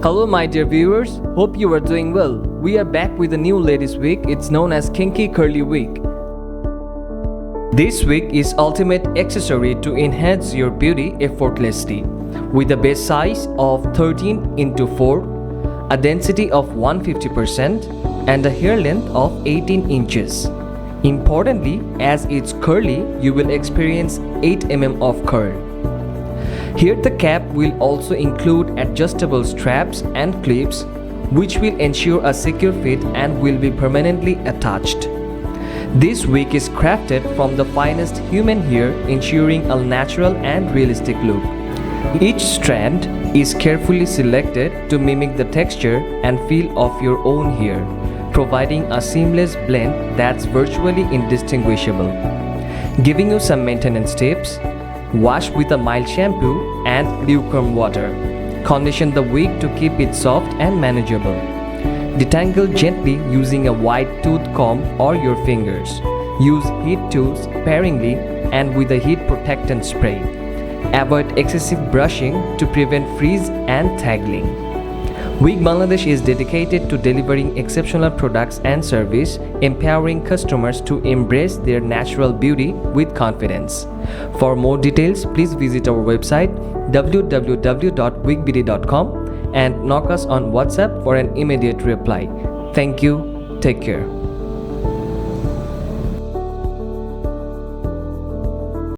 Hello my dear viewers, hope you are doing well. We are back with a new ladies wig. It's known as Kinky curly wig. This wig is ultimate accessory to enhance your beauty effortlessly. With a base size of 13x4, a density of 150% and a hair length of 18 inches. Importantly, as it's curly, you will experience 8 mm of curl. Here the cap will also include adjustable straps and clips which will ensure a secure fit and will be permanently attached. This wig is crafted from the finest human hair, ensuring a natural and realistic look. Each strand is carefully selected to mimic the texture and feel of your own hair, providing a seamless blend that's virtually indistinguishable. Giving you some maintenance tips: wash with a mild shampoo and lukewarm water. Condition the wig to keep it soft and manageable. Detangle gently using a wide tooth comb or your fingers. Use heat tools sparingly and with a heat protectant spray. Avoid excessive brushing to prevent frizz and tangling. WIG Bangladesh is dedicated to delivering exceptional products and service, empowering customers to embrace their natural beauty with confidence. For more details, please visit our website www.wigbd.com and knock us on WhatsApp for an immediate reply. Thank you. Take care.